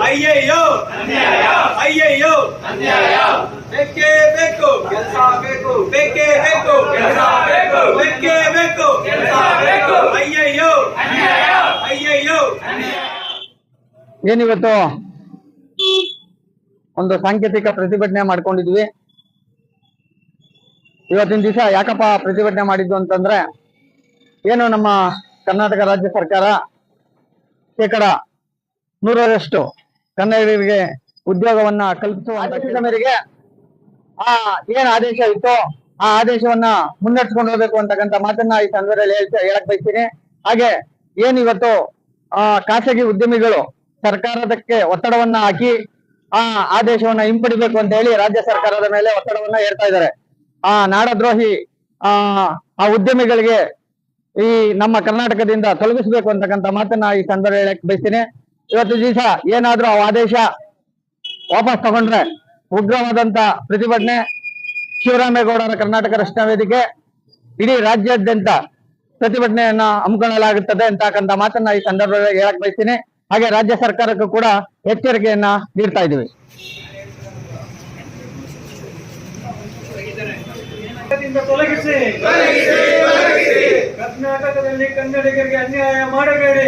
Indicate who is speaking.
Speaker 1: ಅಯ್ಯಯ್ಯೋ ಅಯ್ಯಯ್ಯೋ ಬೇಕೇ ಬೇಕು ಕೆಲಸ ಬೇಕು, ಬೇಕೇ ಬೇಕು ಕೆಲಸ ಬೇಕು, ಬೇಕೇ ಬೇಕು ಕೆಲಸ ಬೇಕು. ಅಯ್ಯಯ್ಯೋ ಅಯ್ಯಯ್ಯೋ.
Speaker 2: ಏನಿವತ್ತು ಒಂದು ಸಾಂಕೇತಿಕ ಪ್ರತಿಭಟನೆ ಮಾಡ್ಕೊಂಡಿದ್ವಿ. ಇವತ್ತಿನ ದಿವಸ ಯಾಕಪ್ಪ ಪ್ರತಿಭಟನೆ ಮಾಡಿದ್ದು ಅಂತಂದ್ರೆ, ಏನು ನಮ್ಮ ಕರ್ನಾಟಕ ರಾಜ್ಯ ಸರ್ಕಾರ 100% ಕನ್ನಡಿಗರಿಗೆ ಉದ್ಯೋಗವನ್ನ ಕಲ್ಪಿಸುವ ಮೇರೆಗೆ ಏನ್ ಆದೇಶ ಇತ್ತು ಆ ಆದೇಶವನ್ನ ಮುನ್ನಡೆಸ್ಕೊಂಡು ಹೋಗ್ಬೇಕು ಅಂತಕ್ಕಂಥ ಮಾತನ್ನ ಈ ಸಂದರ್ಭದಲ್ಲಿ ಹೇಳಕ್ ಬಯಸ್ತೀನಿ. ಹಾಗೆ ಏನಿವತ್ತು ಖಾಸಗಿ ಉದ್ಯಮಿಗಳು ಸರ್ಕಾರದಕ್ಕೆ ಒತ್ತಡವನ್ನ ಹಾಕಿ ಆ ಆದೇಶವನ್ನ ಹಿಂಪಡಿಬೇಕು ಅಂತ ಹೇಳಿ ರಾಜ್ಯ ಸರ್ಕಾರದ ಮೇಲೆ ಒತ್ತಡವನ್ನ ಹೇರ್ತಾ ಇದ್ದಾರೆ. ನಾಡದ್ರೋಹಿ ಆ ಉದ್ಯಮಿಗಳಿಗೆ ಈ ನಮ್ಮ ಕರ್ನಾಟಕದಿಂದ ತೊಲಗಿಸಬೇಕು ಅಂತಕ್ಕಂಥ ಮಾತನ್ನ ಈ ಸಂದರ್ಭ ಹೇಳಕ್ ಬಯಸ್ತೀನಿ. ಇವತ್ತು ದಿವಸ ಏನಾದ್ರೂ ಆ ಆದೇಶ ವಾಪಸ್ ತಗೊಂಡ್ರೆ ಉಗ್ರವಾದಂತ ಪ್ರತಿಭಟನೆ ಶಿವರಾಮೇಗೌಡರ ಕರ್ನಾಟಕ ರಕ್ಷಣಾ ವೇದಿಕೆ ಇಡೀ ರಾಜ್ಯಾದ್ಯಂತ ಪ್ರತಿಭಟನೆಯನ್ನ ಹಮ್ಮಿಕೊಳ್ಳಲಾಗುತ್ತದೆ ಅಂತಕ್ಕಂಥ ಮಾತನ್ನ ಈ ಸಂದರ್ಭದಲ್ಲಿ ಹೇಳಕ್ ಬಯಸ್ತೀನಿ. ಹಾಗೆ ರಾಜ್ಯ ಸರ್ಕಾರಕ್ಕೂ ಕೂಡ ಎಚ್ಚರಿಕೆಯನ್ನ ನೀಡ್ತಾ ಇದ್ದೀವಿ.
Speaker 1: ತೊಲಗಿಸಿ, ಕರ್ನಾಟಕದಲ್ಲಿ ಕನ್ನಡಿಗರಿಗೆ ಅನ್ಯಾಯ ಮಾಡಬೇಡಿ.